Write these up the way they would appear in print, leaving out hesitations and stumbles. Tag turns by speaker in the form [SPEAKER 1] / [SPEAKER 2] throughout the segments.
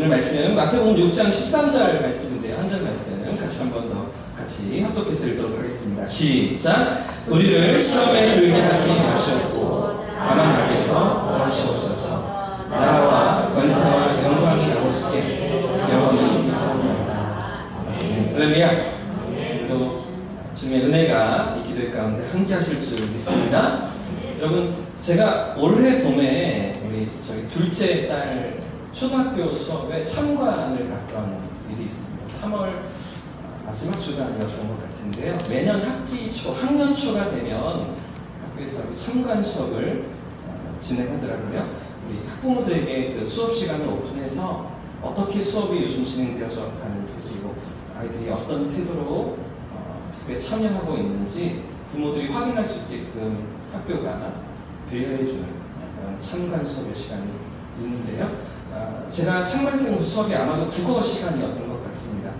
[SPEAKER 1] 오늘 말씀은 마태복음 6장 13절 말씀인데요. 한 절 말씀 같이 한 번 더 같이 합독해서 읽도록 하겠습니다. 시작! 우리를 시험에 들게 하지 마시옵고 다만 악에서 구하시옵소서. 나라와 권세와 영광이 아버지께 영원히 있사옵나이다. 아멘. 할렐루야. 또 주님의 은혜가 이 기도회 가운데 함께 하실 줄 믿습니다. 여러분, 제가 올해 봄에 우리 저희 둘째 딸 초등학교 수업에 참관을 갔던 일이 있습니다. 3월 마지막 주가 아니었던 것 같은데요. 매년 학기 초, 학년 초가 되면 학교에서 참관 수업을 진행하더라고요. 우리 학부모들에게 그 수업 시간을 오픈해서 어떻게 수업이 요즘 진행되어져 가는지, 그리고 아이들이 어떤 태도로 학습에 참여하고 있는지 부모들이 확인할 수 있게끔 학교가 배려해주는 그런 참관 수업의 시간이 있는데요. 제가 참관했던 수업이 아마도 국어 시간이었던 것 같습니다.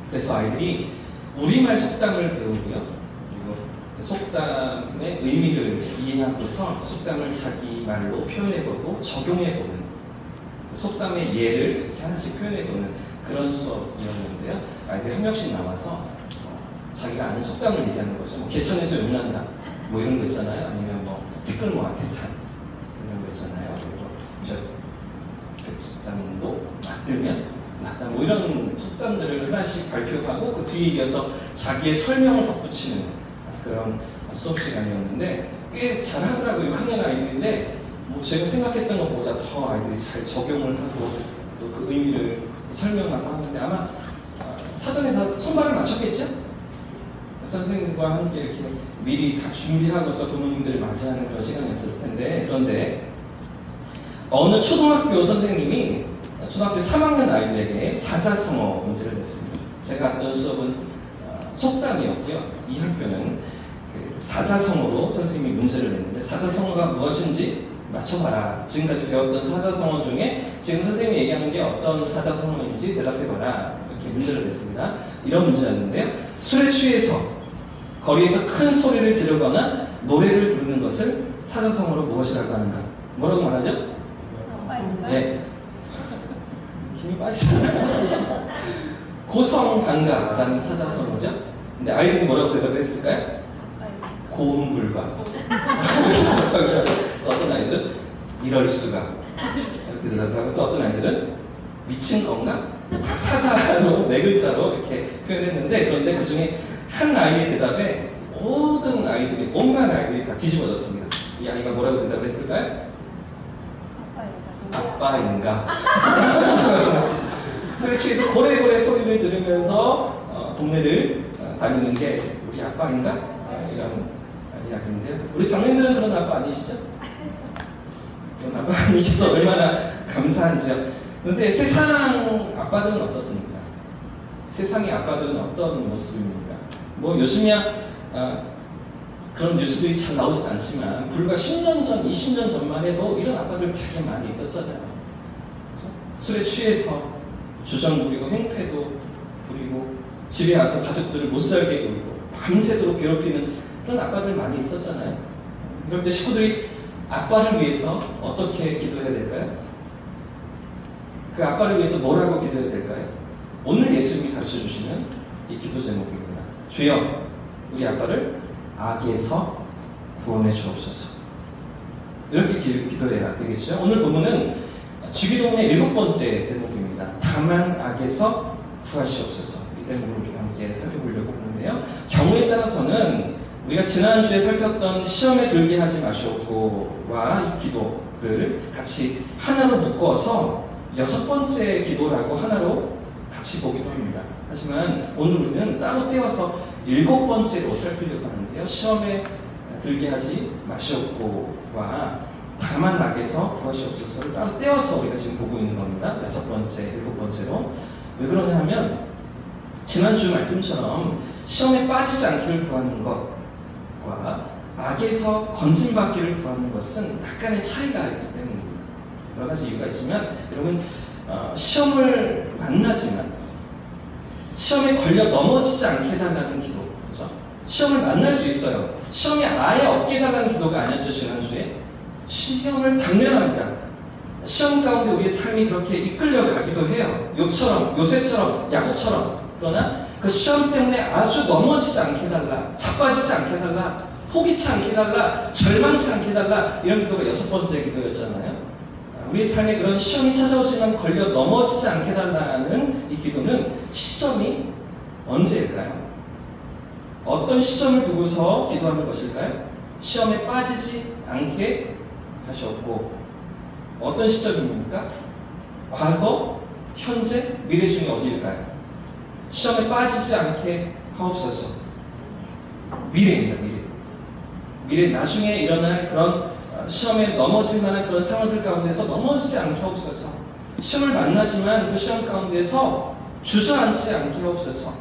[SPEAKER 1] 그래서 아이들이 우리말 속담을 배우고요. 그리고 그 속담의 의미를 이해하고서 속담을 자기 말로 표현해보고 적용해보는, 그 속담의 예를 이렇게 하나씩 표현해보는 그런 수업이었는데요. 아이들이 한 명씩 나와서 자기가 아는 속담을 얘기하는 거죠. 뭐 개천에서 용난다, 뭐 이런 거 있잖아요. 아니면 뭐 티끌모아 태산 이런 거 있잖아요. 그리고 백장도 맞들면 낫다, 뭐 이런 속담들을 하나씩 발표하고 그 뒤에 이어서 자기의 설명을 덧붙이는 그런 수업 시간이었는데 꽤 잘하더라고요. 6학년 아이들인데 뭐 제가 생각했던 것보다 더 아이들이 잘 적용을 하고 또 그 의미를 설명하고 하는데 아마 사전에서 손발을 맞췄겠죠? 선생님과 함께 이렇게 미리 다 준비하고서 부모님들을 맞이하는 그런 시간이었을 텐데, 그런데 어느 초등학교 선생님이 초등학교 3학년 아이들에게 사자성어 문제를 냈습니다. 제가 했던 수업은 속담이었고요. 이 학교는 그 사자성어로 선생님이 문제를 냈는데, 사자성어가 무엇인지 맞춰봐라. 지금까지 배웠던 사자성어 중에 지금 선생님이 얘기하는 게 어떤 사자성어인지 대답해봐라. 이렇게 문제를 냈습니다. 이런 문제였는데요. 술에 취해서 거리에서 큰 소리를 지르거나 노래를 부르는 것을 사자성어로 무엇이라고 하는가? 뭐라고 말하죠? 네. 힘이 빠지잖아요. 고성방가라는 사자성어죠. 근데 아이들이 뭐라고 대답했을까요? 고음불가. 또 어떤 아이들은 이럴 수가 이렇게 대답하고, 또 어떤 아이들은 미친 건가? 다 사자로 네 글자로 이렇게 표현했는데, 그런데 그 중에 한 아이의 대답에 모든 아이들이, 온갖 아이들이 다 뒤집어졌습니다. 이 아이가 뭐라고 대답을 했을까요? 아빠인가? 술에 취해서 고래고래 소리를 지르면서 동네를 다니는 게 우리 아빠인가? 이런 이야기인데요. 우리 장님들은 그런 아빠 아니시죠? 그런 아빠 아니셔서 얼마나 감사한지요. 그런데 세상 아빠들은 어떻습니까? 세상의 아빠들은 어떤 모습입니까? 뭐 요즘이야 그런 뉴스들이 잘 나오진 않지만 불과 10년 전, 20년 전만 해도 이런 아빠들 되게 많이 있었잖아요. 술에 취해서 주정 부리고 행패도 부리고 집에 와서 가족들을 못 살게 굴고 밤새도록 괴롭히는 그런 아빠들 많이 있었잖아요. 그럴 때 식구들이 아빠를 위해서 어떻게 기도해야 될까요? 그 아빠를 위해서 뭐라고 기도해야 될까요? 오늘 예수님이 가르쳐주시는 이 기도 제목입니다. 주여, 우리 아빠를 악에서 구원해 주옵소서. 이렇게 기도해야 되겠죠. 오늘 본문은 주기도문의 7번째 대목입니다. 다만 악에서 구하시옵소서. 이 대목을 우리가 함께 살펴보려고 하는데요. 경우에 따라서는 우리가 지난주에 살폈던 시험에 들게 하지 마시옵고와 이 기도를 같이 하나로 묶어서 6번째 기도라고 하나로 같이 보기도 합니다. 하지만 오늘 우리는 따로 떼어서 7번째로 살피려고 하는데요. 시험에 들게 하지 마시옵고와 다만 악에서 구하시옵소서를 따로 떼어서 우리가 지금 보고 있는 겁니다. 6번째, 7번째로. 왜 그러냐 하면 지난주 말씀처럼 시험에 빠지지 않기를 구하는 것과 악에서 건진받기를 구하는 것은 약간의 차이가 있기 때문입니다. 여러 가지 이유가 있지만 여러분, 시험을 만나지만 시험에 걸려 넘어지지 않게 해달라는 기도, 그렇죠? 시험을 만날 수 있어요. 시험에 아예 없게 해달라는 기도가 아니었죠. 지난주에 시험을 당면합니다. 시험 가운데 우리의 삶이 그렇게 이끌려가기도 해요. 요새처럼, 야곱처럼. 그러나 그 시험 때문에 아주 넘어지지 않게 해달라, 자빠지지 않게 해달라, 포기치 않게 해달라, 절망치 않게 해달라, 이런 기도가 6번째 기도였잖아요. 우리 삶에 그런 시험이 찾아오지만 걸려 넘어지지 않게 해달라는 이 기도는 시점이 언제일까요? 어떤 시점을 두고서 기도하는 것일까요? 시험에 빠지지 않게 하셨고, 어떤 시점입니까? 과거, 현재, 미래 중에 어디일까요? 시험에 빠지지 않게 하옵소서. 미래입니다. 미래 나중에 일어날 그런 시험에 넘어질 만한 그런 상황들 가운데서 넘어지지 않게 하옵소서. 시험을 만나지만 그 시험 가운데서 주저앉지 않게 하옵소서.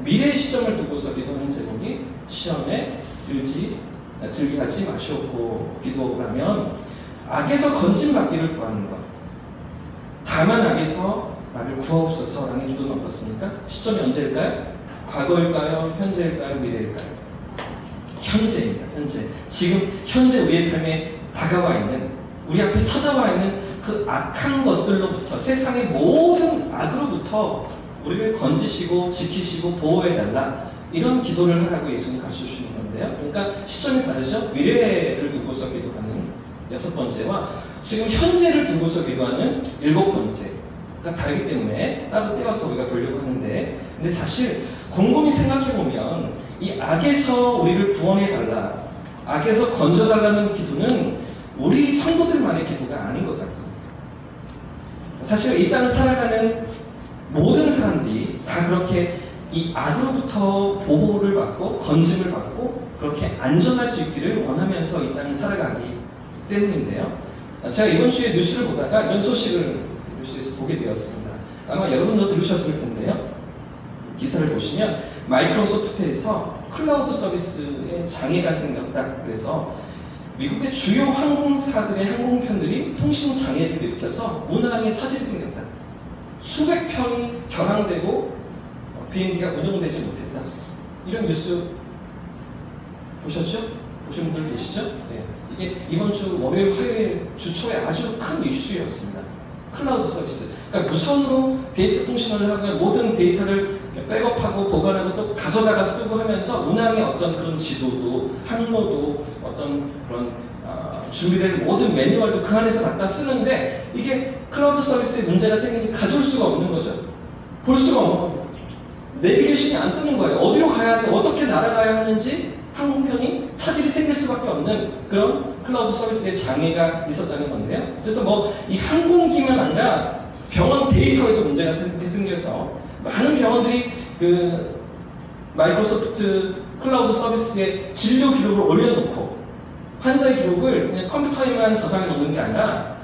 [SPEAKER 1] 미래의 시점을 두고서 기도하는 제목이 시험에 들게 하지 마시옵고 기도라면 악에서 건짐받기를 구하는 것. 다만 악에서 나를 구하옵소서라는 기도는 어떻습니까? 시점이 언제일까요? 과거일까요? 현재일까요? 미래일까요? 현재입니다. 현재. 지금 현재 우리의 삶에 다가와 있는, 우리 앞에 찾아와 있는 그 악한 것들로부터, 세상의 모든 악으로부터 우리를 건지시고 지키시고 보호해달라, 이런 기도를 하라고 예수님 가르쳐주시는 건데요. 그러니까 시점이 다르죠. 미래를 두고서 기도하는 6번째와 지금 현재를 두고서 기도하는 7번째가 다르기 때문에 따로 떼어서 우리가 보려고 하는데, 근데 사실 곰곰이 생각해보면 이 악에서 우리를 구원해달라, 악에서 건져달라는 기도는 우리 성도들만의 기도가 아닌 것 같습니다. 사실 이 땅을 살아가는 모든 사람들이 다 그렇게 이 악으로부터 보호를 받고 건짐을 받고 그렇게 안전할 수 있기를 원하면서 이 땅을 살아가기 때문인데요. 제가 이번 주에 뉴스를 보다가 이런 소식을 뉴스에서 보게 되었습니다. 아마 여러분도 들으셨을 텐데요. 기사를 보시면 마이크로소프트에서 클라우드 서비스에 장애가 생겼다. 그래서 미국의 주요 항공사들의 항공편들이 통신 장애를 일으켜서 운항에 차질이 생겼다. 수백 편이 결항되고 비행기가 운영되지 못했다. 이런 뉴스 보셨죠? 보신 분들 계시죠? 네. 이게 이번 주 월요일, 화요일 주초에 아주 큰 이슈였습니다. 클라우드 서비스. 그러니까 무선으로 데이터 통신을 하고 모든 데이터를 백업하고 보관하고 또 가져다가 쓰고 하면서 운항의 어떤 그런 지도도 항로도 어떤 그런 준비된 모든 매뉴얼도 그 안에서 갖다 쓰는데 이게 클라우드 서비스에 문제가 생기니 가져올 수가 없는 거죠. 볼 수가 없는 겁니다. 내비게이션이 안 뜨는 거예요. 어디로 가야 돼, 어떻게 날아가야 하는지 항공편이 차질이 생길 수밖에 없는 그런 클라우드 서비스에 장애가 있었다는 건데요. 그래서 뭐 이 항공기만 아니라 병원 데이터에도 문제가 생겨서 많은 병원들이 그 마이크로소프트 클라우드 서비스에 진료 기록을 올려놓고 환자의 기록을 그냥 컴퓨터에만 저장해 놓는 게 아니라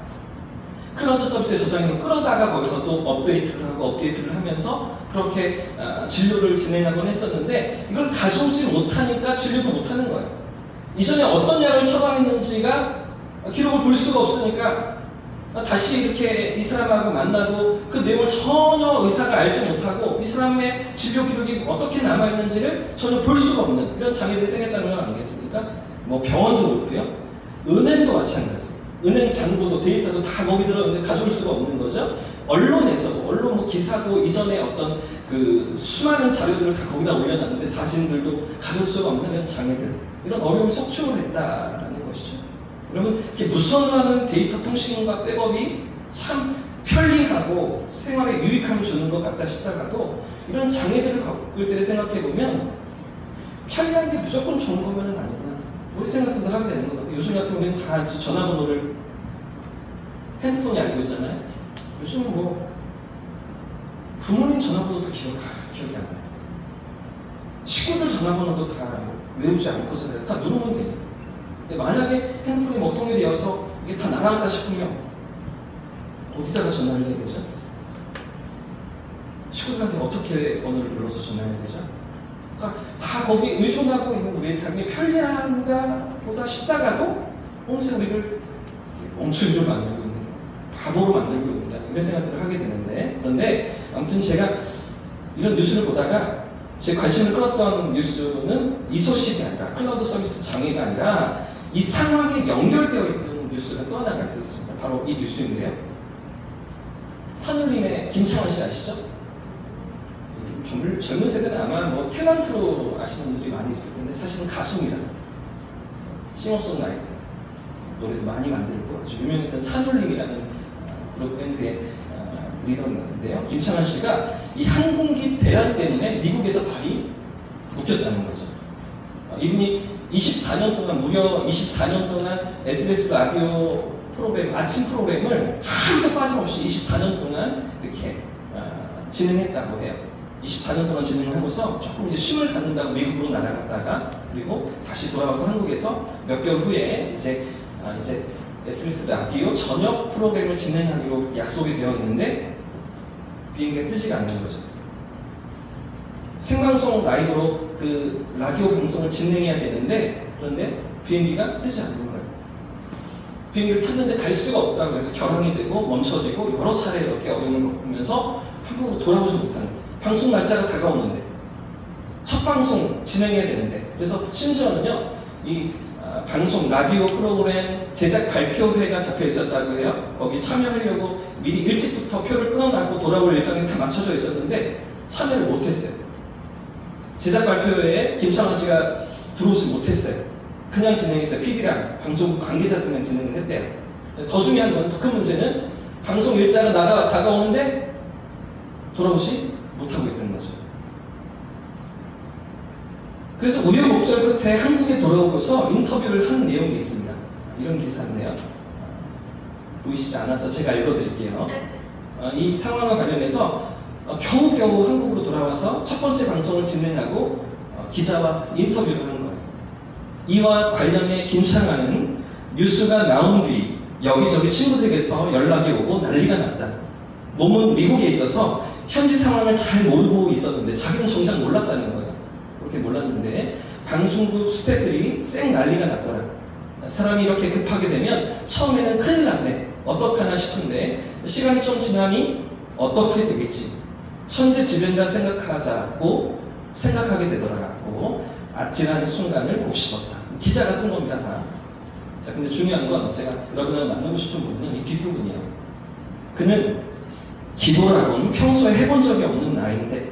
[SPEAKER 1] 클라우드 서비스에 저장해 놓고 끌어다가 거기서 또 업데이트를 하면서 그렇게 진료를 진행하곤 했었는데 이걸 가져오지 못하니까 진료도 못하는 거예요. 이전에 어떤 약을 처방했는지가 기록을 볼 수가 없으니까 다시 이렇게 이 사람하고 만나도 그 내용을 전혀 의사가 알지 못하고 이 사람의 진료 기록이 어떻게 남아있는지를 전혀 볼 수가 없는 이런 장애들이 생겼다는 건 아니겠습니까? 뭐 병원도 그렇고요. 은행도 마찬가지. 은행 잔고도 데이터도 다 거기 들어있는데 가져올 수가 없는 거죠. 언론에서도, 언론 뭐 기사도 이전에 어떤 그 수많은 자료들을 다 거기다 올려놨는데 사진들도 가져올 수가 없는 이런 장애들, 이런 어려움을 속출을 했다라는 것이죠. 여러분, 이렇게 무선화하는 데이터 통신과 백업이 참 편리하고 생활에 유익함을 주는 것 같다 싶다가도 이런 장애들을 겪을 때를 생각해보면 편리한 게 무조건 좋은 거면은 아니구나. 뭐 생각도 하게 되는 것 같아요. 요즘 같은 경우는 다 전화번호를 핸드폰이 알고 있잖아요. 요즘은 뭐 부모님 전화번호도 기억이 안 나요. 친구들 전화번호도 다 외우지 않고서 다 누르면 되니까. 근데 만약에 핸드폰이 먹통이 되어서 이게 다 날아갔다 싶으면 어디다가 전화를 해야 되죠? 친구들한테 어떻게 번호를 불러서 전화해야 되죠? 그러니까 다 거기에 의존하고 있는 우리의 삶이 편리한가 보다 싶다가도 온세 우리를 멈추기로 만들고 있는, 바보로 만들고 있는 이런 생각들을 하게 되는데, 그런데 아무튼 제가 이런 뉴스를 보다가 제 관심을 끌었던 뉴스는 이 소식이 아니라 클라우드 서비스 장애가 아니라 이 상황에 연결되어 있던 뉴스가 또 하나가 있었습니다. 바로 이 뉴스인데요. 산울림의 김창완 씨 아시죠? 젊은 세대는 아마 뭐 탤런트로 아시는 분들이 많이 있을 텐데 사실은 가수입니다. 싱어송라이터, 노래도 많이 만들고 아주 유명했던 산울림이라는 그룹 밴드의 리더인데요. 김창완 씨가 이 항공기 대란 때문에 미국에서 발이 묶였다는 거죠. 이분이 24년 동안, 무려 24년 동안 SBS 라디오 프로그램, 아침 프로그램을 하루도 빠짐없이 24년 동안 이렇게 진행했다고 해요. 24년 동안 진행을 하고서 조금 이제 쉼을 갖는다고 미국으로 날아갔다가 그리고 다시 돌아와서 한국에서 몇 개월 후에 이제 SBS 라디오 저녁 프로그램을 진행하기로 약속이 되어 있는데 비행기가 뜨지가 않는 거죠. 생방송 라이브로 그 라디오 방송을 진행해야 되는데 그런데 비행기가 뜨지 않는 거예요. 비행기를 탔는데 갈 수가 없다고 해서 결항이 되고 멈춰지고 여러 차례 이렇게 어려움을 겪으면서 한국으로 돌아오지 못하는 방송 날짜가 다가오는데 첫 방송 진행해야 되는데 그래서 심지어는요 이 방송 라디오 프로그램 제작 발표회가 잡혀 있었다고 해요. 거기 참여하려고 미리 일찍부터 표를 끊어놨고 돌아올 일정이 다 맞춰져 있었는데 참여를 못했어요. 제작 발표회에 김창완 씨가 들어오지 못했어요. 그냥 진행했어요. PD랑 방송 관계자들만 진행을 했대요. 더 중요한 건 더 큰 문제는 방송 일자가 다가오는데 돌아오지 못하고 있다는 거죠. 그래서 우여곡절 끝에 한국에 돌아오고서 인터뷰를 한 내용이 있습니다. 이런 기사인데요. 보이시지 않아서 제가 읽어드릴게요. 이 상황과 관련해서 겨우겨우 한국으로 돌아와서 첫 번째 방송을 진행하고 기자와 인터뷰를 하는 거예요. 이와 관련해 김창완은 뉴스가 나온 뒤 여기저기 친구들에게서 연락이 오고 난리가 났다. 몸은 미국에 있어서 현지 상황을 잘 모르고 있었는데 자기는 정작 몰랐다는 거예요. 그렇게 몰랐는데 방송국 스태프들이 쌩 난리가 났더라. 사람이 이렇게 급하게 되면 처음에는 큰일 났네. 어떡하나 싶은데 시간이 좀 지나니 어떻게 되겠지. 천재지변이라 생각하자고 생각하게 되더라고. 아찔한 순간을 곱씹었다. 기자가 쓴 겁니다 다. 자, 근데 중요한 건 제가 여러분과 나누고 싶은 부분은 이 뒷부분이에요. 그는 기도라고는 평소에 해본 적이 없는 나이인데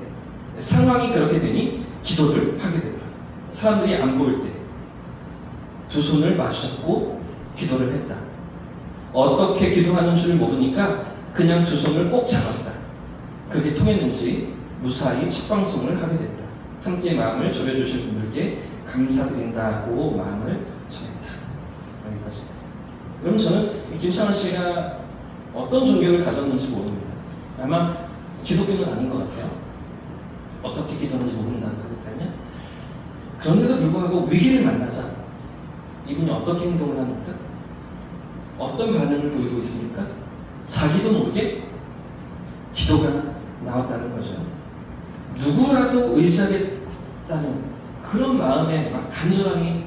[SPEAKER 1] 상황이 그렇게 되니 기도를 하게 되더라. 사람들이 안 보일 때 두 손을 마주잡고 기도를 했다. 어떻게 기도하는 줄 모르니까 그냥 두 손을 꼭 잡았다. 그게 통했는지 무사히 첫 방송을 하게 됐다. 함께 마음을 졸여주신 분들께 감사드린다고 마음을 전했다. 여기까지입니다. 그럼 저는 김창완 씨가 어떤 종교를 가졌는지 모릅니다. 아마 기독교는 아닌 것 같아요. 어떻게 기도하는지 모른다는 거니까요. 그런데도 불구하고 위기를 만나자 이분이 어떻게 행동을 합니까? 어떤 반응을 보이고 있습니까? 자기도 모르게 기도가 나왔다는 거죠. 누구라도 의지하겠다는 그런 마음에 막 간절함이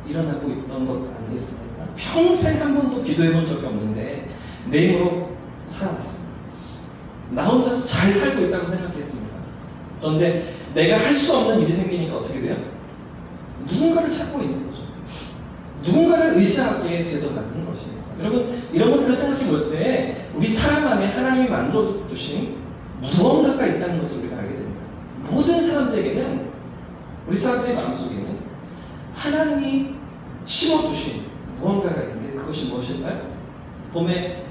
[SPEAKER 1] 일어나고 있던 것 아니겠습니까? 평생 한 번도 기도해 본 적이 없는데 내 힘으로 살아왔습니다. 나 혼자서 잘 살고 있다고 생각했습니다. 그런데 내가 할 수 없는 일이 생기니까 어떻게 돼요? 누군가를 찾고 있는 거죠. 누군가를 의지하게 되더라는 것입니다. 여러분, 이런 것들을 생각해 볼 때 우리 사람 안에 하나님이 만들어 두신 무언가가 있다는 것을 우리가 알게 됩니다. 모든 사람들에게는, 우리 사람들의 마음속에는 하나님이 심어두신 무언가가 있는데 그것이 무엇일까요? 봄에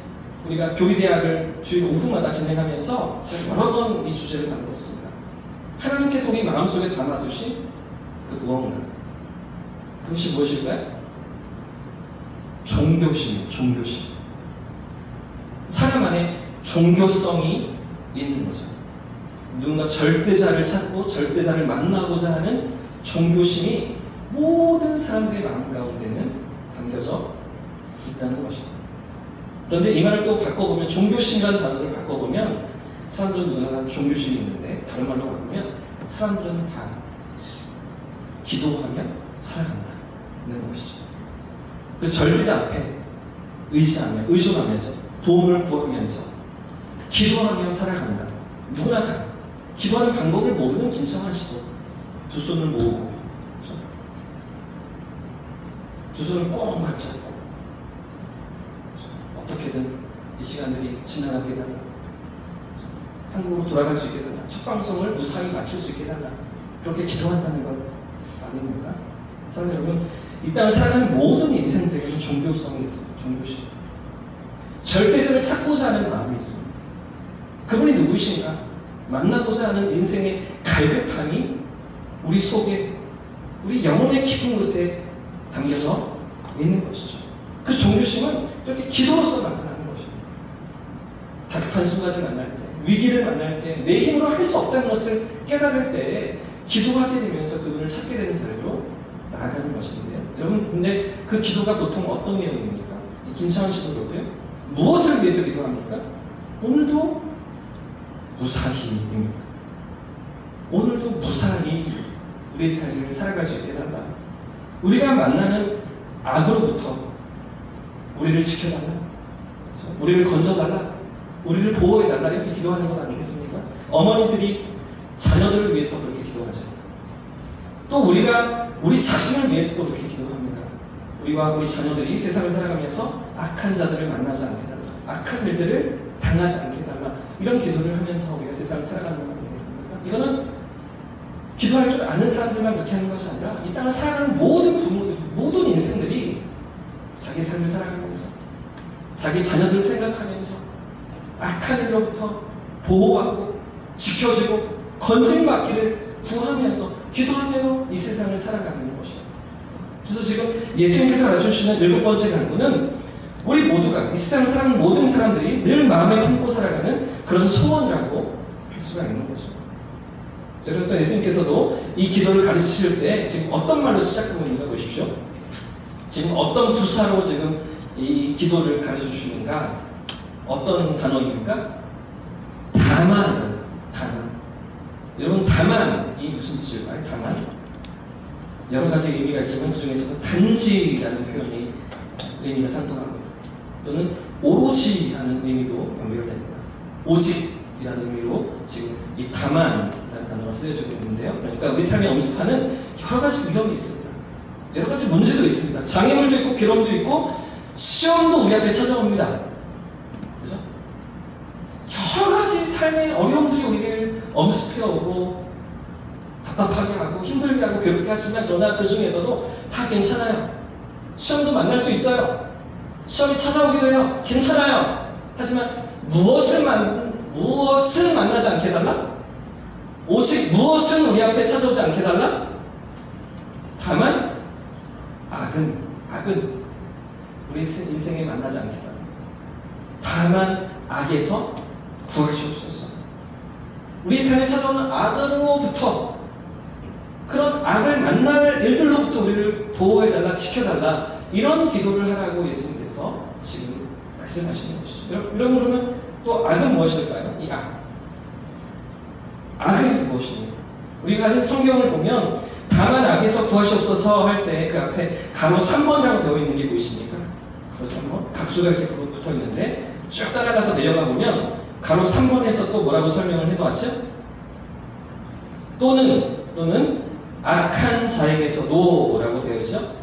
[SPEAKER 1] 우리가 교리대학을 주일 오후마다 진행하면서 제가 여러 번 이 주제를 다루었습니다. 하나님께서 우리 마음속에 담아두신 그 무언가, 그것이 무엇일까요? 종교심이에요. 종교심. 사람 안에 종교성이 있는 거죠. 누군가 절대자를 찾고 절대자를 만나고자 하는 종교심이 모든 사람들의 마음 가운데는 담겨져 있다는 것입니다. 그런데 이 말을 또 바꿔보면, 종교심이라는 단어를 바꿔보면, 사람들은 누구나 종교심이 있는데 다른 말로 바꾸면 사람들은 다 기도하며 살아간다는 것이죠. 그 절대자 앞에 의지하며, 의존하면서, 도움을 구하면서 기도하며 살아간다. 누구나 다 기도하는 방법을 모르는 김창완 씨도 두 손을 모으고, 그렇죠? 두 손을 꼭 맞잡고 어떻게든 이 시간들이 지나가게 해달라. 한국으로 돌아갈 수 있게 해달라. 첫 방송을 무사히 마칠 수 있게 해달라. 그렇게 기도한다는 것 아닙니까? 사랑하는 여러분, 이 땅을 살아가는 모든 인생들에게는 종교성이 있습니다. 종교심. 절대적을 찾고자 하는 마음이 있습니다. 그분이 누구신가? 만나고자 하는 인생의 갈급함이 우리 속에, 우리 영혼의 깊은 곳에 담겨져 있는 것이죠. 그 종교심은 이렇게 기도로서 나타나는 것입니다. 다급한 순간을 만날 때, 위기를 만날 때, 내 힘으로 할 수 없다는 것을 깨달을 때 기도하게 되면서 그분을 찾게 되는 자리로 나아가는 것인데요. 여러분, 근데 그 기도가 보통 어떤 내용입니까? 김창원 씨도 그렇고요. 무엇을 위해서 기도합니까? 오늘도 무사히입니다. 오늘도 무사히 우리 삶을 살아갈 수 있게 해달라. 우리가 만나는 악으로부터 우리를 지켜달라. 우리를 건져달라. 우리를 보호해달라. 이렇게 기도하는 것 아니겠습니까? 어머니들이 자녀들을 위해서 그렇게 기도하죠. 또 우리가 우리 자신을 위해서도 그렇게 기도합니다. 우리와 우리 자녀들이 세상을 살아가면서 악한 자들을 만나지 않게 해달라. 악한 일들을 당하지 않게 해달라. 이런 기도를 하면서 우리가 세상을 살아가는 것 아니겠습니까? 이거는 기도할 줄 아는 사람들만 그렇게 하는 것이 아니라 이 땅을 살아가는 모든 부모들, 모든 인생들이 자기 삶을 살아가면서 자기 자녀들을 생각하면서 악한 일로부터 보호받고 지켜주고 건진받기를 구하면서 기도하며 이 세상을 살아가는 것이에요. 그래서 지금 예수님께서 가르쳐주시는 7번째 강구는 우리 모두가 이 세상을 살아가는 모든 사람들이 늘 마음에 품고 살아가는 그런 소원이라고 할 수가 있는 거죠. 그래서 예수님께서도 이 기도를 가르치실 때 지금 어떤 말로 시작하고 있는가 보십시오. 지금 어떤 부사로 지금 이 기도를 가르쳐 주시는가? 어떤 단어입니까? 다만. 여러분, 다만이 무슨 뜻일까요? 다만. 여러 가지 의미가 있지만 그 중에서도 단지라는 표현이 의미가 상통합니다. 또는 오로지라는 의미도 연결됩니다. 오직이라는 의미로 지금 이 다만이라는 단어가 쓰여지고 있는데요. 그러니까 우리 삶에 엄습하는 여러 가지 위험이 있습니다. 여러 가지 문제도 있습니다. 장애물도 있고 괴로움도 있고 시험도 우리 앞에 찾아옵니다. 그죠? 여러 가지 삶의 어려움들이 우리를 엄습해오고 답답하게 하고 힘들게 하고 괴롭게 하지만 그러나 그 중에서도 다 괜찮아요. 시험도 만날 수 있어요. 시험이 찾아오기도 해요. 괜찮아요. 하지만 무엇을 만나지 않게 해달라? 오직 무엇은 우리 앞에 찾아오지 않게 해달라? 다만 악은 우리 인생에 만나지 않게 해달라. 다만 악에서 구하시옵소서. 우리 삶에 찾아오는 악으로부터, 그런 악을 만날 일들로부터 우리를 보호해달라, 지켜달라, 이런 기도를 하라고 예수님께서 지금 말씀하시는 것이죠. 여러분, 그러면 또 악은 무엇일까요? 이 악은 무엇입니까? 우리가 가진 성경을 보면 다만 악에서 구하시옵소서 할 때 그 앞에 가로 3번이라고 되어 있는 게 보이십니까? 가로 3번. 각주가 이렇게 붙어 있는데 쭉 따라가서 내려가 보면 가로 3번에서 또 뭐라고 설명을 해놓았죠? 또는 악한 자에게서도라고 되어 있죠.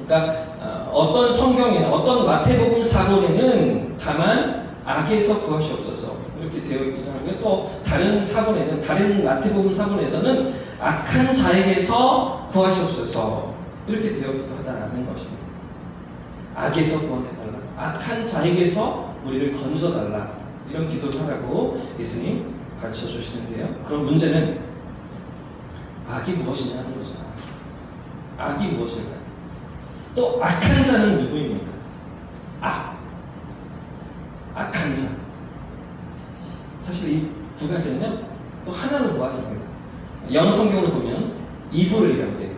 [SPEAKER 1] 그러니까 어떤 성경이나 어떤 마태복음 4번에는 다만 악에서 구하시옵소서 이렇게 되어 있기도 하고요. 또 다른 4번에는, 다른 마태복음 4번에서는 악한 자에게서 구하시옵소서 이렇게 되어 있기도 하다는 것입니다. 악에서 구원해달라, 악한 자에게서 우리를 건져달라, 이런 기도를 하라고 예수님 가르쳐 주시는데요. 그럼 문제는 악이 무엇이냐 하는 거죠. 악이 무엇일까요? 또 악한 자는 누구입니까? 악한 자. 사실 이 두 가지는요, 또 하나로 모아집니다. 영어 성경을 보면 이불이라고 돼요.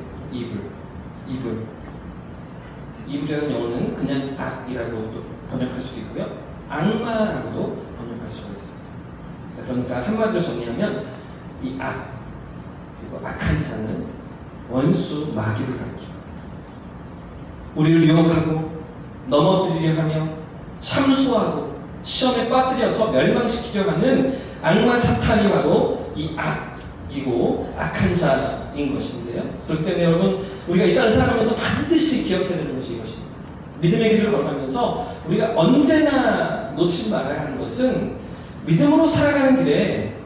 [SPEAKER 1] 이불이라는 영어는 그냥 악이라고 번역할 수도 있고요, 악마라고도 번역할 수가 있습니다. 자, 그러니까 한마디로 정리하면 이 그리고 악한 자는 원수 마귀를 가리킵니다. 우리를 유혹하고 넘어뜨리려 하며 참소하고 시험에 빠뜨려서 멸망시키려 하는 악마 사탄이 바로 이 악이고 악한 자인 것인데요. 그렇기 때문에 여러분, 우리가 이 땅을 살아가면서 반드시 기억해야 되는 것이 이것입니다. 믿음의 길을 걸어가면서 우리가 언제나 놓치지 말아야 하는 것은 믿음으로 살아가는 길에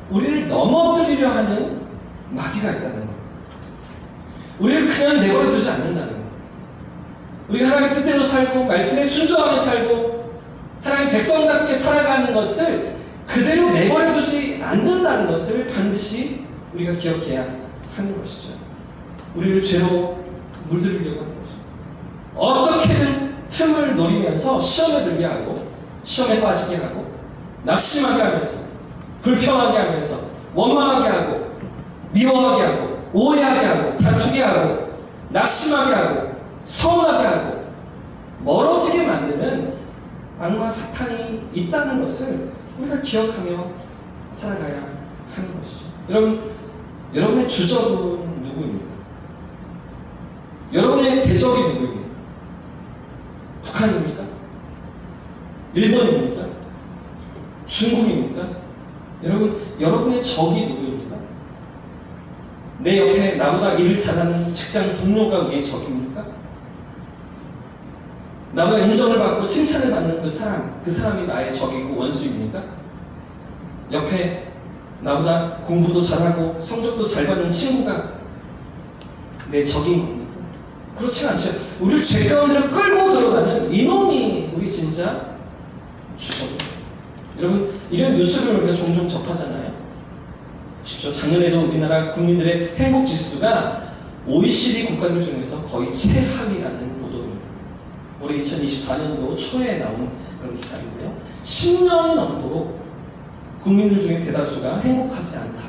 [SPEAKER 1] 우리를 넘어뜨리려 하는 마귀가 있다는 것. 우리를 그냥 내버려 두지 않는다는 것. 우리가 하나님의 뜻대로 살고 말씀에 순종하며 살고 하나님의 백성답게 살아가는 것을 그대로 내버려 두지 않는다는 것을 반드시 우리가 기억해야 하는 것이죠. 우리를 죄로 물들이려고 하는 것이죠. 어떻게든 틈을 노리면서 시험에 들게 하고 시험에 빠지게 하고 낙심하게 하면서 불평하게 하면서 원망하게 하고 미워하게 하고 오해하게 하고 다투게 하고 낙심하게 하고 서운하게 하고 멀어지게 만드는 악마 사탄이 있다는 것을 우리가 기억하며 살아가야 하는 것이죠. 여러분의 주적은 누구입니까? 여러분의 대적이 누구입니까? 북한입니까? 일본입니까? 중국입니까? 여러분의 적이 누구입니까? 내 옆에 나보다 일을 잘하는 직장 동료가 우리의 적입니까? 나보다 인정을 받고 칭찬을 받는 그 사람이 나의 적이고 원수입니까? 옆에 나보다 공부도 잘하고 성적도 잘 받는 친구가 내 적인 겁니까? 그렇지 않죠. 우리를 죄 가운데로 끌고 들어가는 이놈이 우리 진짜 주적입니다. 여러분, 이런 뉴스를 우리가 종종 접하잖아요. 보십시오. 작년에도 우리나라 국민들의 행복 지수가 OECD 국가들 중에서 거의 최하위라는 보도입니다. 올해 2024년도 초에 나온 그런 기사인데요. 10년이 넘도록 국민들 중에 대다수가 행복하지 않다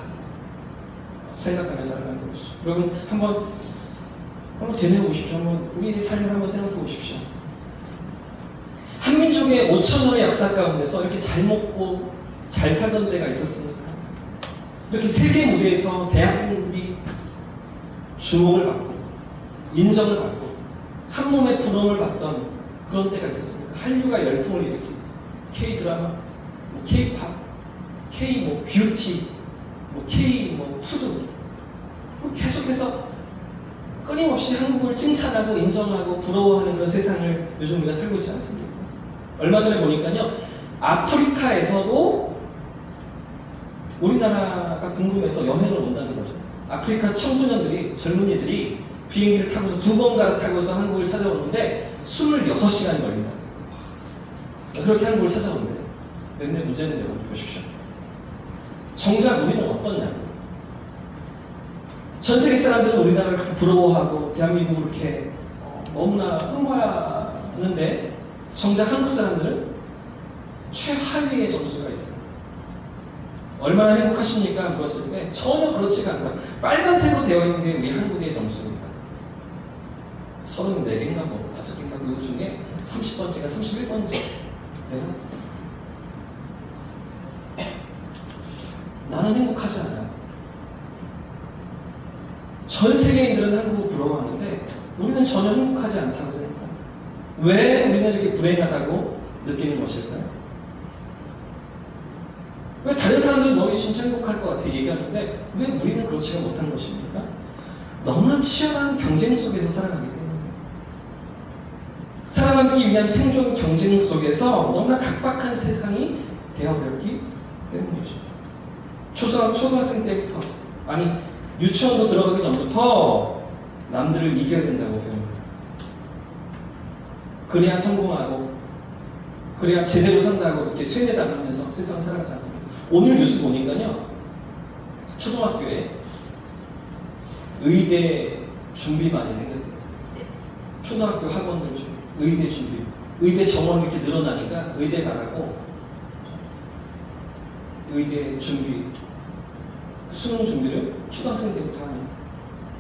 [SPEAKER 1] 생각하며 살아가는 것이죠. 여러분, 한번 되뇌어 보십시오. 한번 우리의 삶을 한번 생각해 보십시오. 한민족의 5,000년의 역사 가운데서 이렇게 잘 먹고 잘 살던 때가 있었습니까? 이렇게 세계 무대에서 대한민국이 주목을 받고 인정을 받고 한 몸의 부러움을 받던 그런 때가 있었습니까? 한류가 열풍을 일으키고 K-드라마, K-팝, K 뷰티, K 푸드 계속해서 끊임없이 한국을 칭찬하고 인정하고 부러워하는 그런 세상을 요즘 우리가 살고 있지 않습니까? 얼마 전에 보니까요, 아프리카에서도 우리나라가 궁금해서 여행을 온다는 거죠. 아프리카 청소년들이, 젊은이들이 비행기를 타고서 2번 갈아타고서 한국을 찾아오는데 26시간이 걸린다. 그렇게 한국을 찾아오는데, 근데 문제는 여러분 보십시오. 정작 우리는 어떠냐고. 전 세계 사람들은 우리나라를 부러워하고 대한민국을 이렇게 너무나 홍보하는데 정작 한국 사람들은 최하위의 점수가 있어요. 얼마나 행복하십니까? 물었을 때 전혀 그렇지가 않다. 빨간색으로 되어 있는 게 우리 한국의 점수입니다. 34개인가 5개인가 그 중에 30번째가 31번째. 나는 행복하지 않아요. 전 세계인들은 한국을 부러워하는데 우리는 전혀 행복하지 않다고 생각합니다. 왜 우리는 이렇게 불행하다고 느끼는 것일까요? 왜 다른 사람들은 너희 진짜 행복할 것 같아 얘기하는데 왜 우리는 그렇지가 못한 것입니까? 너무나 치열한 경쟁 속에서 살아가기 때문이에요. 살아남기 위한 생존 경쟁 속에서 너무나 각박한 세상이 되어버렸기 때문이죠. 초등학생 때부터, 아니 유치원도 들어가기 전부터 남들을 이겨야 된다고 배웁니다. 그래야 성공하고 그래야 제대로 산다고 이렇게 쇠뇌당하면서 세상을 살아가지 않습니까? 오늘 뉴스 보니까요, 초등학교에 의대 준비반이 생겼대요. 초등학교 학원들 중 의대 준비, 의대 정원이 이렇게 늘어나니까 의대 가라고 의대 준비, 수능 준비를 초등학생 때부터 하는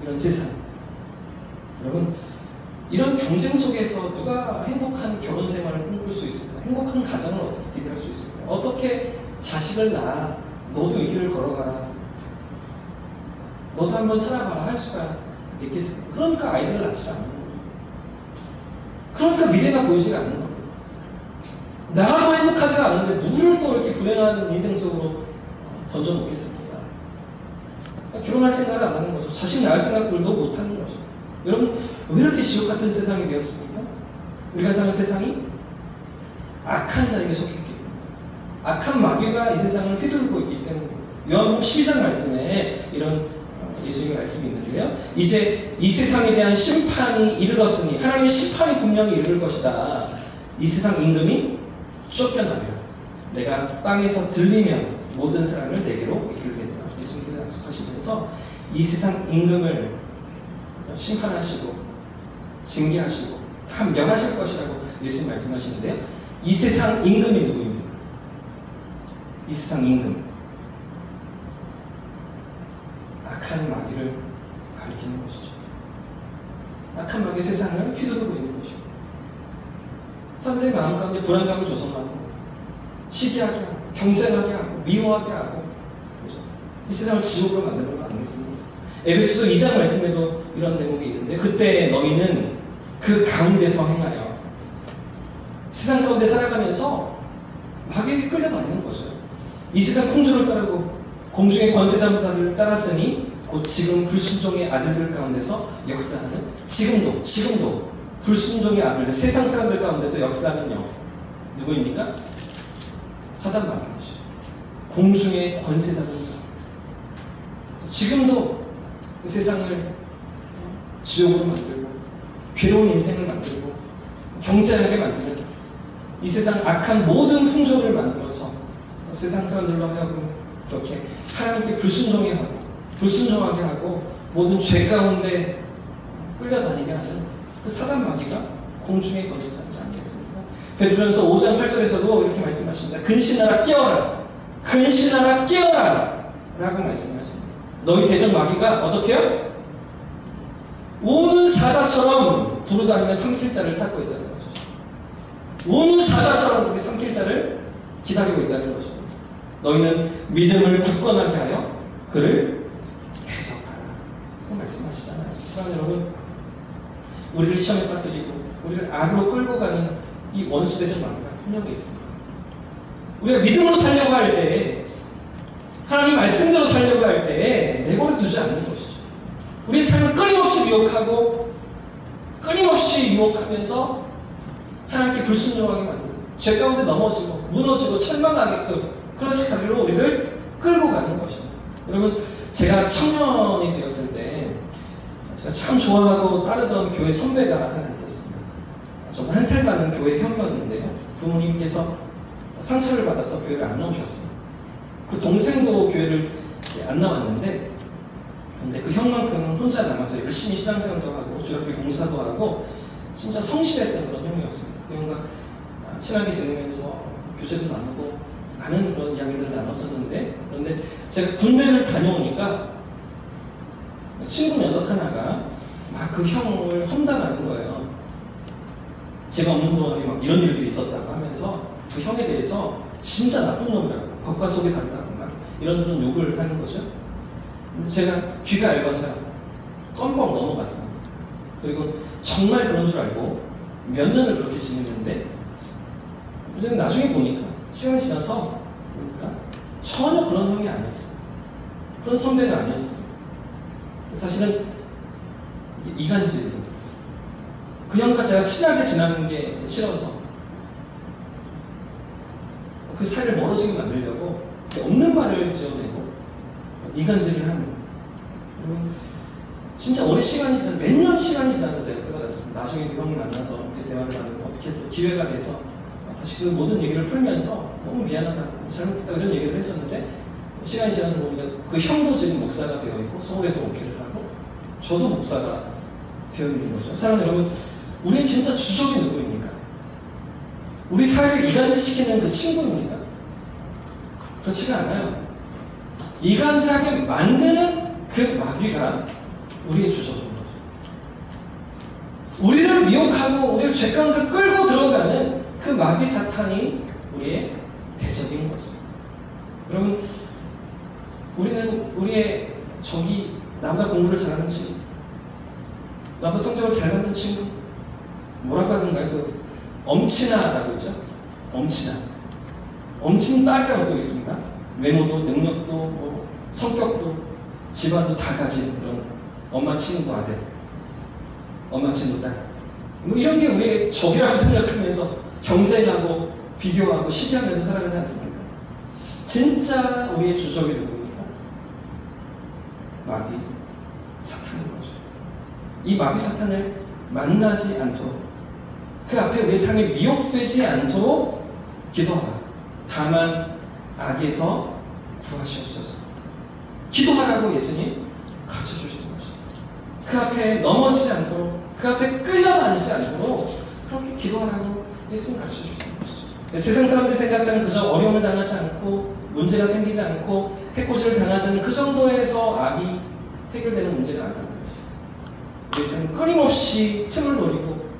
[SPEAKER 1] 이런 세상. 여러분, 이런 경쟁 속에서 누가 행복한 결혼 생활을 꿈꿀 수 있을까? 행복한 가정을 어떻게 기대할 수 있을까? 어떻게 자식을 낳아, 너도 이 길을 걸어가라, 너도 한번 살아봐라 할 수가 있겠습니까? 그러니까 아이들을 낳지 않는 거죠. 그러니까 미래가 보이지가 않는 겁니다. 나도 행복하지가 않은데 누구를 또 이렇게 불행한 인생 속으로 던져놓겠습니까? 결혼할 생각을 안 하는 거죠. 자식 낳을 생각들도 못 하는 거죠. 여러분, 왜 이렇게 지옥 같은 세상이 되었습니까? 우리가 사는 세상이 악한 자에게 속했기 때문에, 악한 마귀가 이 세상을 휘둘고 있기 때문입니다. 요한복음 12장 말씀에 이런 예수님의 말씀이 있는데요. 이제 이 세상에 대한 심판이 이르렀으니, 하나님의 심판이 분명히 이르를 것이다. 이 세상 임금이 쫓겨나면 내가 땅에서 들리면 모든 사람을 내게로 이끌겠다. 예수님께서 약속하시면서 이 세상 임금을 심판하시고 징계하시고 다 멸하실 것이라고 예수님 말씀하시는데요. 이 세상 임금이 누구입니까? 이 세상 임금, 악한 마귀를 가리키는 것이죠. 악한 마귀 세상을 휘두르고 있는 것이고, 사람들의 마음 가운데 불안감을 조성하고 시기하게 하고 경쟁하게 하고 미워하게 하고, 그렇죠? 이 세상을 지옥으로 만드는 거 아니겠습니까? 에베소서 2장 말씀에도 이런 대목이 있는데, 그때 너희는 그 가운데서 행하여 세상 가운데 살아가면서 마귀에게 끌려다니는 거죠. 이 세상 풍조를 따르고 공중의 권세자들을 따랐으니 곧 지금 불순종의 아들들 가운데서 역사하는, 지금도 불순종의 아들들, 세상 사람들 가운데서 역사하는요, 누구입니까? 사단 마귀죠. 공중의 권세자들입니다. 지금도 그 세상을 지옥으로 만들고 괴로운 인생을 만들고 경제하게 만드는 이 세상 악한 모든 풍조를 만들어서 세상 사람들로 하여금 그렇게 하나님께 불순종하게 하고 모든 죄 가운데 끌려다니게 하는 그 사단 마귀가 공중의 권세자이지 않겠습니까? 베드로전서 5장 8절에서도 이렇게 말씀하십니다. 근신하라 깨어라, 근신하라 깨어라 라고 말씀하십니다. 너희 대적 마귀가 어떻게 해요? 우는 사자처럼 두루다니며 삼킬 자를 찾고 있다는 것이죠. 우는 사자처럼 그렇게 삼킬 자를 기다리고 있다는 것이죠. 너희는 믿음을 굳건하게 하여 그를 대적하라 라고 말씀하시잖아요. 사랑하는 여러분, 우리를 시험에 빠뜨리고 우리를 악으로 끌고 가는 이 원수대적 마귀가 분명히 있습니다. 우리가 믿음으로 살려고 할 때, 하나님 말씀대로 살려고 할 때 내버려 두지 않는 것이죠. 우리의 삶을 끊임없이 미혹하고 끊임없이 유혹하면서 하나님께 불순종하게 만들고 죄 가운데 넘어지고 무너지고 절망하게끔 그런 식으로 우리를 끌고 가는 것입니다. 여러분, 제가 청년이 되었을 때 제가 참 좋아하고 따르던 교회 선배가 하나 있었습니다. 저도 1살 많은 교회 형이었는데요. 부모님께서 상처를 받아서 교회를 안 나오셨어요. 그 동생도 교회를 안 나왔는데, 근데 그 형만큼은 혼자 남아서 열심히 신앙생활도 하고 주일학교 봉사도 하고 진짜 성실했던 그런 형이었습니다. 그 형과 친하게 지내면서 교제도 나누고 많은 그런 이야기들을 나눴었는데, 그런데 제가 군대를 다녀오니까 친구 녀석 하나가 막 그 형을 험담하는 거예요. 제가 없는 동안에 막 이런 일들이 있었다고 하면서 그 형에 대해서 진짜 나쁜 놈이라고, 겉과 속이 다르다고 막 이런저런 욕을 하는 거죠. 근데 제가 귀가 얇아서요, 껌껌 넘어갔습니다. 그리고 정말 그런 줄 알고 몇 년을 그렇게 지냈는데, 나중에 보니까 시간이 지나서 보니까 전혀 그런 형이 아니었어요. 그런 선배가 아니었어요. 사실은 이게 이간질이거든요. 그 형과 제가 친하게 지나는 게 싫어서 그 사이를 멀어지게 만들려고 없는 말을 지어내고 이간질을 하는, 그리고 진짜 오랜 시간이 지나서, 몇 년 시간이 지나서 제가 깨달았습니다. 나중에 그 형을 만나서 대화를 나누고 어떻게 또 기회가 돼서 다시 그 모든 얘기를 풀면서 너무 미안하다, 잘못했다 이런 얘기를 했었는데, 시간이 지나서 보니까 그 형도 지금 목사가 되어 있고 서울에서 목회를 하고 저도 목사가 되어 있는 거죠. 사랑하는 여러분, 우리의 진짜 주적이 누구입니까? 우리 사회를 이간질시키는 그 친구입니까? 그렇지가 않아요. 이간질하게 만드는 그 마귀가 우리의 주적인 거죠. 우리를 미혹하고 우리를 죄 가운데 끌고 들어가는 그 마귀 사탄이 우리의 대적인 거죠. 여러분, 우리는 우리의 적이 나보다 공부를 잘하는 친구, 나보다 성적을 잘 받는 친구, 뭐라고 하던가요? 그 엄친아라고 있죠? 엄친 딸이라고 또 있습니다. 외모도 능력도 뭐 성격도 집안도 다 가진 그런 엄마 친구 아들, 엄마 친구 딸, 뭐 이런 게 우리의 적이라고 생각하면서 경쟁하고 비교하고 시기하면서 살아가지 않습니까? 진짜 우리의 주적이 누굽니까? 마귀 사탄인 거죠. 이 마귀 사탄을 만나지 않도록, 그 앞에 내 삶이 미혹되지 않도록 기도하라. 다만 악에서 구하시옵소서. 기도하라고 예수님 가르쳐 주시는 거죠. 그 앞에 넘어지지 않도록, 그 앞에 끌려다니지 않도록 그렇게 기도하라고 예수님 가르쳐 주시는 것이죠. 세상 사람들이 생각하는 그저 어려움을 당하지 않고 문제가 생기지 않고 해코지를 당하지 않는 그 정도에서 악이 해결되는 문제가 아니라는 거죠. 우리 삶은 끊임없이 틈을 노리고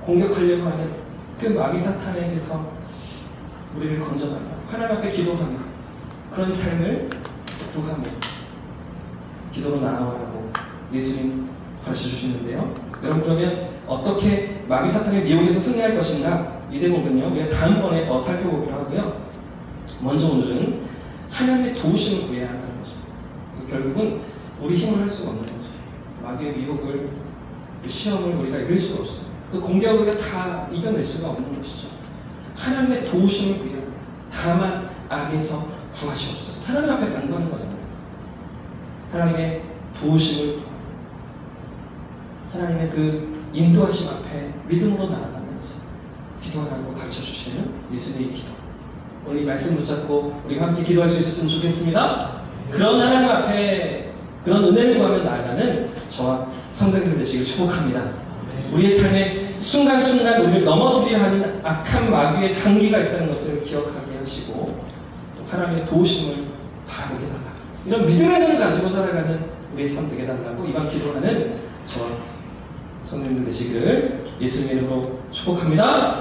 [SPEAKER 1] 공격하려고 하는 그 마귀 사탄에게서 우리를 건져달라고 하나님 앞에 기도하며 그런 삶을 구하며 기도로 나아오라고 예수님 가르쳐 주시는데요. 여러분, 그러면 어떻게 마귀 사탄의 미혹에서 승리할 것인가? 이 대목은요, 우리가 다음번에 더 살펴보기로 하고요. 먼저 오늘은 하나님의 도우심을 구해야 한다는 거죠. 결국은 우리 힘을 할 수가 없는 거죠. 마귀의 미혹을, 시험을 우리가 이길 수가 없어요. 그 공격을 우리가 다 이겨낼 수가 없는 것이죠. 하나님의 도우심을 구해야 합니다. 다만 악에서 구하시옵소서. 하나님 앞에 간구하는 거잖아요. 하나님의 도우심을 구하고 하나님의 그 인도하심 앞에 믿음으로 나아가면서 기도하라고 가르쳐 주시는 예수님의 기도. 오늘 이 말씀 붙잡고 우리가 함께 기도할 수 있었으면 좋겠습니다. 그런 하나님 앞에 그런 은혜를 구하며 나아가는 저와 성도님들 되시길 축복합니다. 우리의 삶에 순간순간 우리를 넘어뜨리려 하는 악한 마귀의 강기가 있다는 것을 기억하게 하시고 또 하나님의 도우심을 바라보게 달라고, 이런 믿음의 눈을 가지고 살아가는 우리의 삶 되게 달라고 이번 기도하는 저와 성도님들 되시기를 예수님의 이름으로 축복합니다.